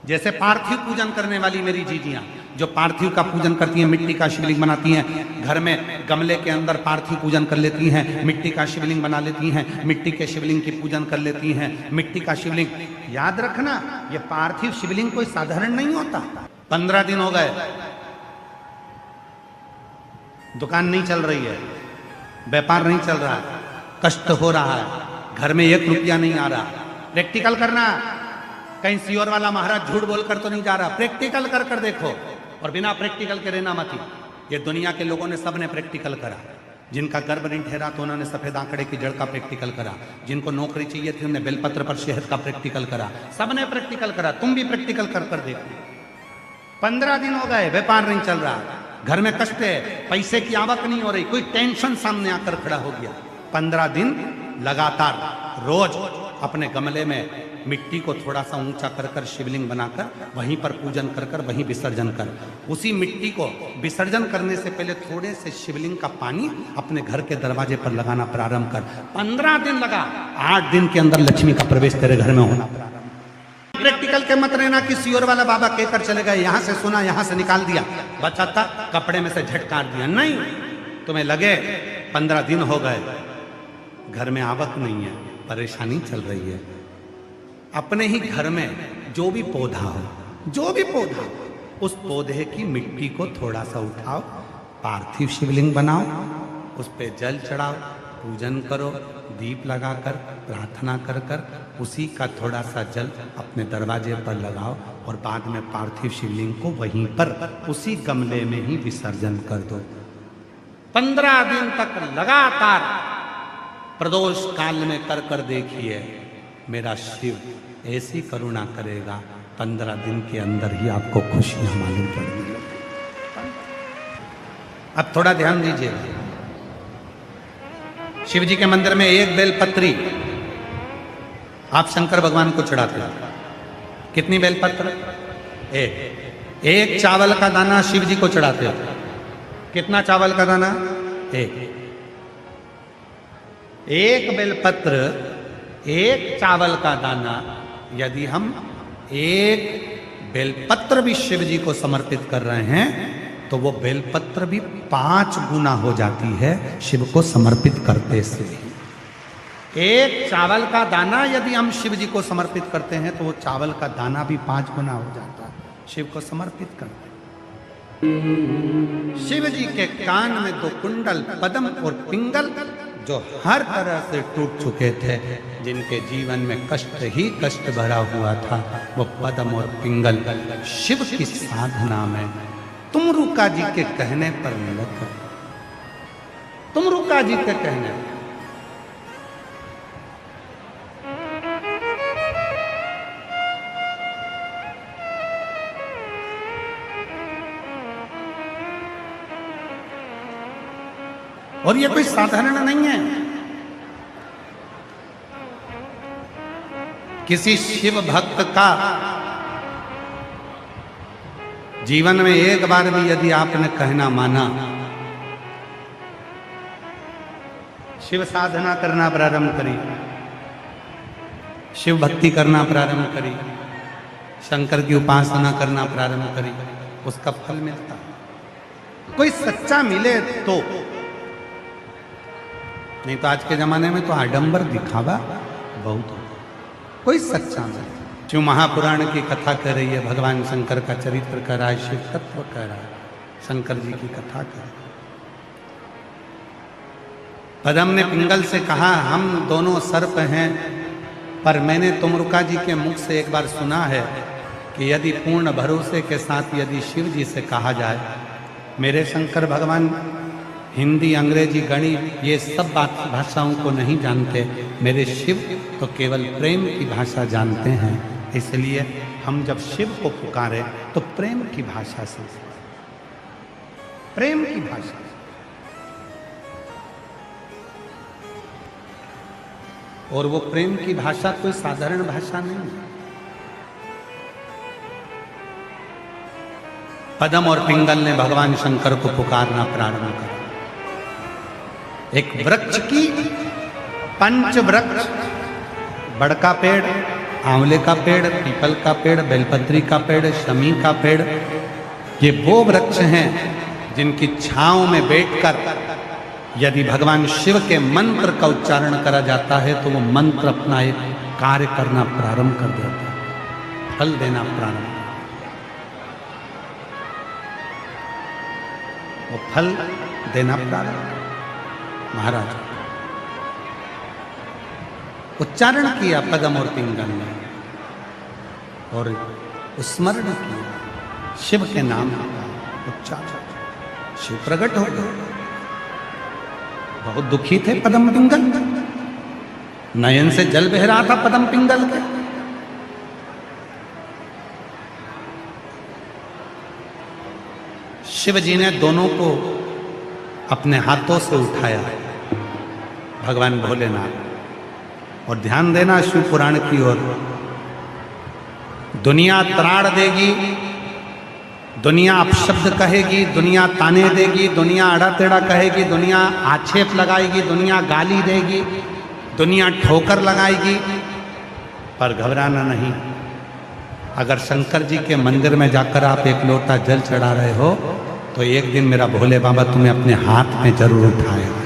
जैसे पार्थिव पूजन करने वाली मेरी जीजियां जो पार्थिव का पूजन करती हैं, मिट्टी का शिवलिंग बनाती हैं, घर में गमले के अंदर पार्थिव पूजन कर लेती हैं, मिट्टी का शिवलिंग बना लेती हैं, मिट्टी के शिवलिंग की पूजन कर लेती हैं। मिट्टी का शिवलिंग, याद रखना ये पार्थिव शिवलिंग कोई साधारण नहीं होता। 15 दिन हो गए, दुकान नहीं चल रही है, व्यापार नहीं चल रहा है, कष्ट हो रहा है, घर में 1 रुपया नहीं आ रहा। प्रैक्टिकल करना, कहीं सियोर वाला महाराज झूठ बोलकर तो नहीं जा रहा, प्रैक्टिकल कर कर देखो। और बिना प्रैक्टिकल के रहना मत। ये दुनिया के लोगों ने सबने प्रैक्टिकल करा। जिनका गर्भ नहीं ठहरा तो उन्होंने सफेद आंकड़े की जड़ का प्रैक्टिकल करा, जिनको नौकरी चाहिए थी उन्होंने बेलपत्र पर शहद का प्रैक्टिकल करा, सबने प्रैक्टिकल करा। तुम भी प्रैक्टिकल कर कर देखो। 15 दिन हो गए, व्यापार नहीं चल रहा, घर में कष्ट है, पैसे की आवक नहीं हो रही, कोई टेंशन सामने आकर खड़ा हो गया। 15 दिन लगातार रोज अपने गमले में मिट्टी को थोड़ा सा ऊंचा कर कर शिवलिंग बनाकर वहीं पर पूजन कर कर वहीं विसर्जन कर। उसी मिट्टी को विसर्जन करने से पहले थोड़े से शिवलिंग का पानी अपने घर के दरवाजे पर लगाना प्रारंभ कर। 15 दिन लगा, 8 दिन के अंदर लक्ष्मी का प्रवेश तेरे घर में होना प्रारंभ। प्रैक्टिकल के मत रहना कि सियोर वाला बाबा कहकर चले गए, यहां से सुना यहां से निकाल दिया, बचा था कपड़े में से झटकार दिया। नहीं, तुम्हें लगे 15 दिन हो गए, घर में आवक नहीं है, परेशानी चल रही है। अपने ही घर में जो भी पौधा हो, जो भी पौधा हो, उस पौधे की मिट्टी को थोड़ा सा उठाओ, पार्थिव शिवलिंग बनाओ, उस पे जल चढ़ाओ, पूजन करो, दीप लगाकर प्रार्थना कर कर उसी का थोड़ा सा जल अपने दरवाजे पर लगाओ और बाद में पार्थिव शिवलिंग को वहीं पर उसी गमले में ही विसर्जन कर दो। 15 दिन तक लगातार प्रदोष काल में कर कर देखिए, मेरा शिव ऐसी करुणा करेगा, 15 दिन के अंदर ही आपको खुशियां मालूम पड़ेंगी। अब थोड़ा ध्यान दीजिए, शिव जी के मंदिर में 1 बेलपत्री आप शंकर भगवान को चढ़ाते हो। कितनी बेलपत्र? 1 चावल का दाना शिव जी को चढ़ाते हो। कितना चावल का दाना? 1 बेलपत्र, 1 चावल का दाना। यदि हम 1 बेलपत्र भी शिव जी को समर्पित कर रहे हैं तो वो बेलपत्र भी 5 गुना हो जाती है शिव को समर्पित करते से। 1 चावल का दाना यदि हम शिव जी को समर्पित करते हैं तो वो चावल का दाना भी 5 गुना हो जाता है शिव को समर्पित करते। शिव जी के कान में 2 कुंडल पद्म और पिंगल जो हर तरह से टूट चुके थे, जिनके जीवन में कष्ट ही कष्ट भरा हुआ था, वो पद्म और पिंगल शिव की साधना में तुमरुका जी के कहने पर मिलकर, तुमरुका जी के कहने पर और ये कोई साधारण नहीं है। किसी शिव भक्त का जीवन में एक बार भी यदि आपने कहना माना, शिव साधना करना प्रारंभ करी, शिव भक्ति करना प्रारंभ करी, शंकर की उपासना करना प्रारंभ करी, उसका फल मिलता। कोई सच्चा मिले तो, नहीं तो आज के जमाने में तो आडंबर दिखावा बहुत होता। कोई सच्चा मिले। शिव महापुराण की कथा कर रही है, भगवान शंकर का चरित्र कर रहा है, शिव तत्व कर रहा है, शंकर जी की कथा कर रहा है। पद्म ने पिंगल से कहा हम दोनों सर्प हैं, पर मैंने तुमरुका जी के मुख से एक बार सुना है कि यदि पूर्ण भरोसे के साथ यदि शिव जी से कहा जाए, मेरे शंकर भगवान हिंदी, अंग्रेजी, गणित ये सब भाषाओं को नहीं जानते, मेरे शिव तो केवल प्रेम की भाषा जानते हैं, इसलिए हम जब शिव को पुकारे तो प्रेम की भाषा से, प्रेम की भाषा से। और वो प्रेम की भाषा कोई साधारण भाषा नहीं है। पद्म और पिंगल ने भगवान शंकर को पुकारना प्रारंभ करा। एक वृक्ष की, पंच वृक्ष, बड़का पेड़ आंवले का पेड़, पीपल का पेड़, बेलपत्री का पेड़, शमी का पेड़, ये वो वृक्ष हैं जिनकी छांव में बैठकर यदि भगवान शिव के मंत्र का उच्चारण करा जाता है तो वो मंत्र अपना एक कार्य करना प्रारंभ कर देता है, फल देना प्रारंभ। वो फल देना प्रारंभ। महाराज उच्चारण किया पदम और पिंगल ने और स्मरण किया शिव के नाम का उच्चारण, शिव प्रकट हो गए। बहुत दुखी थे पदम पिंगल, नयन से जल बह रहा था पदम पिंगल के। शिव जी ने दोनों को अपने हाथों से उठाया, भगवान भोलेनाथ। और ध्यान देना शिव पुराण की ओर, दुनिया त्राण देगी, दुनिया अपशब्द कहेगी, दुनिया ताने देगी, दुनिया अड़ा टेढ़ा कहेगी, दुनिया आक्षेप लगाएगी, दुनिया गाली देगी, दुनिया ठोकर लगाएगी, पर घबराना नहीं। अगर शंकर जी के मंदिर में जाकर आप एक लोटा जल चढ़ा रहे हो तो एक दिन मेरा भोले बाबा तुम्हें अपने हाथ में जरूर उठाएगा।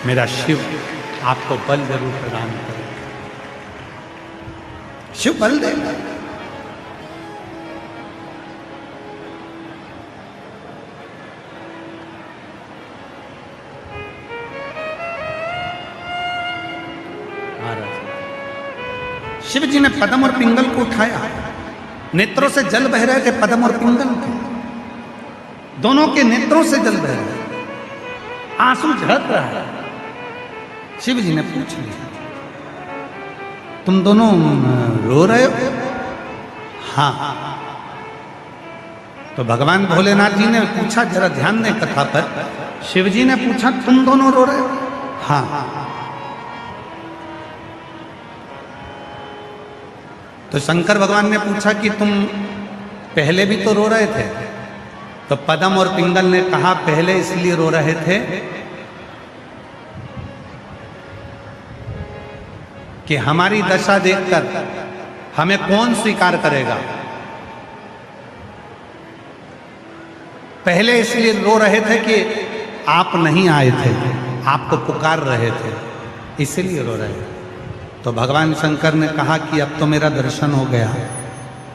मेरा शिव आपको बल जरूर प्रदान करेगा, शिव बल देगा। शिव जी ने पदम और पिंगल को उठाया, नेत्रों से जल बह रहे थे पदम और पिंगल के, दोनों के नेत्रों से जल बह रहे, आंसू झड़क रहा है। शिव जी ने पूछ लिया, तुम दोनों रो रहे हो? हाँ। तो भगवान भोलेनाथ जी ने पूछा, जरा ध्यान दें कथा पर, शिव जी ने पूछा तुम दोनों रो रहे हो? हाँ। तो शंकर भगवान ने पूछा कि तुम पहले भी तो रो रहे थे? तो पदम और पिंगल ने कहा पहले इसलिए रो रहे थे कि हमारी दशा देखकर हमें कौन स्वीकार करेगा। पहले इसलिए रो रहे थे कि आप नहीं आए थे, आपको पुकार रहे थे, इसलिए रो रहे थे। तो भगवान शंकर ने कहा कि अब तो मेरा दर्शन हो गया,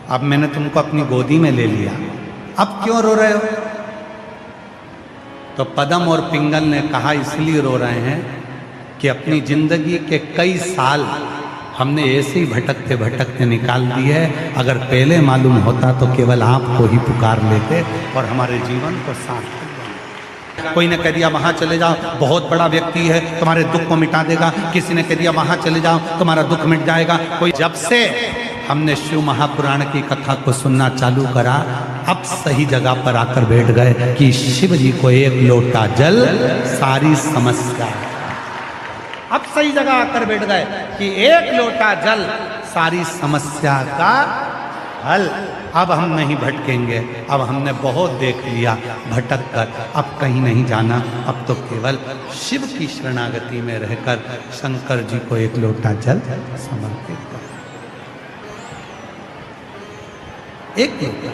अब मैंने तुमको अपनी गोदी में ले लिया, अब क्यों रो रहे हो? तो पदम और पिंगल ने कहा इसलिए रो रहे हैं कि अपनी जिंदगी के कई साल हमने ऐसे ही भटकते भटकते निकाल दिए है। अगर पहले मालूम होता तो केवल आपको ही पुकार लेते और हमारे जीवन को सार्थक। कोई ने कह दिया वहां चले जाओ, बहुत बड़ा व्यक्ति है, तुम्हारे दुख को मिटा देगा। किसी ने कह दिया वहां चले जाओ, तुम्हारा दुख मिट जाएगा। कोई, जब से हमने शिव महापुराण की कथा को सुनना चालू करा, अब सही जगह पर आकर बैठ गए कि शिव जी को एक लोटा जल सारी समस्या। अब सही जगह आकर बैठ गए कि एक लोटा जल सारी समस्या का हल। अब हम नहीं भटकेंगे, अब हमने बहुत देख लिया भटक कर, अब कहीं नहीं जाना। अब तो केवल शिव की शरणागति में रहकर शंकर जी को एक लोटा जल समर्पित कर, एक लोटा।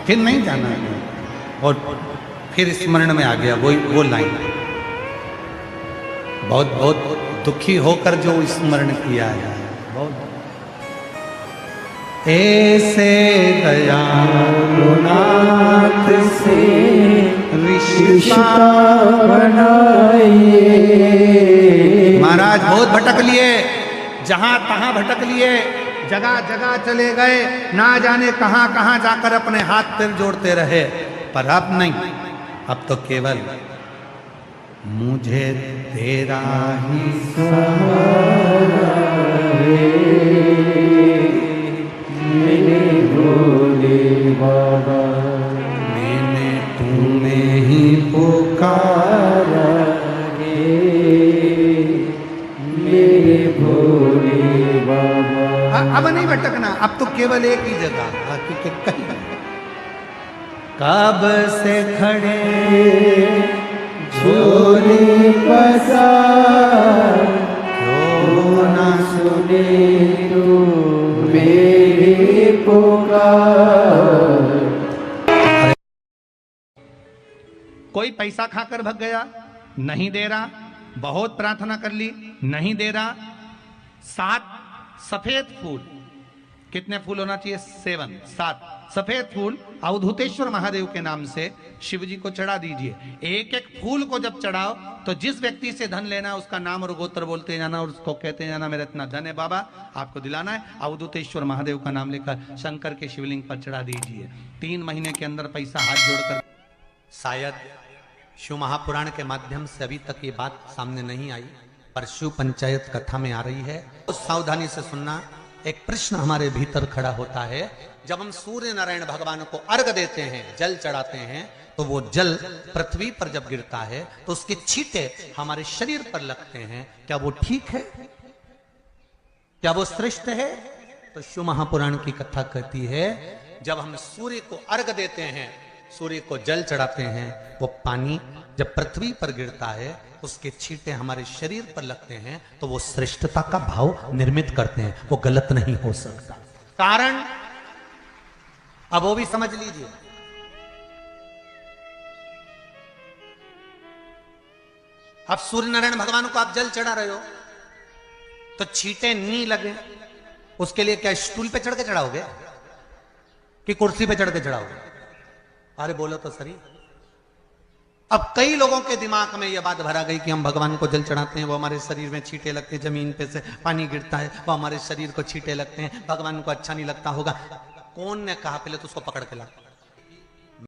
फिर नहीं जाना है। और फिर स्मरण में आ गया वो लाइन, बहुत बहुत दुखी होकर जो स्मरण किया है। बहुत ऐसे दयालु नाथ से रिश्ता बनाइए। महाराज बहुत भटक लिए, जहां तहां भटक लिए, जगह जगह चले गए, ना जाने कहां कहां जाकर अपने हाथ पैर जोड़ते रहे। पर अब नहीं, अब तो केवल मुझे तेरा ही सहारा है, मेरे भोले बाबा, मैंने तुम्हें ही पुकारा है, मेरे भोले बाबा। अब नहीं भटकना, अब तो केवल एक ही जगह, कब से खड़े झोली पसार क्यों ना सुने तू मेरी पुकार। कोई पैसा खाकर भग गया, नहीं दे रहा, बहुत प्रार्थना कर ली, नहीं दे रहा। 7 सफेद फूल, कितने फूल होना चाहिए? 7 सफेद फूल अवधूतेश्वर महादेव के नाम से शिव जी को चढ़ा दीजिए। एक एक फूल को जब चढ़ाओ तो जिस व्यक्ति से धन लेना उसका नाम और गोत्र बोलते जाना और उसको कहते जाना मेरा इतना धन है बाबा, आपको दिलाना है। अवधूतेश्वर महादेव का नाम लेकर शंकर के शिवलिंग पर चढ़ा दीजिए। 3 महीने के अंदर पैसा हाथ जोड़कर। शायद शिव महापुराण के माध्यम से अभी तक ये बात सामने नहीं आई, पर शिव पंचायत कथा में आ रही है तो सावधानी से सुनना। एक प्रश्न हमारे भीतर खड़ा होता है, जब हम सूर्य नारायण भगवान को अर्घ देते हैं, जल चढ़ाते हैं, तो वो जल पृथ्वी पर जब गिरता है तो उसके छींटे हमारे शरीर पर लगते हैं। क्या वो ठीक है? क्या वो श्रेष्ठ है? तो शिव महापुराण की कथा कहती है, जब हम सूर्य को अर्घ देते हैं, सूर्य को जल चढ़ाते हैं, वो पानी जब पृथ्वी पर गिरता है उसके छींटे हमारे शरीर पर लगते हैं तो वो श्रेष्ठता का भाव निर्मित करते हैं, वो गलत नहीं हो सकता। कारण अब वो भी समझ लीजिए। अब सूर्य नारायण भगवान को आप जल चढ़ा रहे हो तो छींटे नहीं लगे, उसके लिए क्या स्टूल पे चढ़ के चढ़ाओगे कि कुर्सी पे चढ़ के चढ़ाओगे? अरे बोलो तो सही। अब कई लोगों के दिमाग में यह बात भरा गई कि हम भगवान को जल चढ़ाते हैं, वो हमारे शरीर में छींटे लगते हैं, जमीन पे से पानी गिरता है, वो हमारे शरीर को छींटे लगते हैं, भगवान को अच्छा नहीं लगता होगा। कौन ने कहा? पहले तो उसको पकड़ के ला।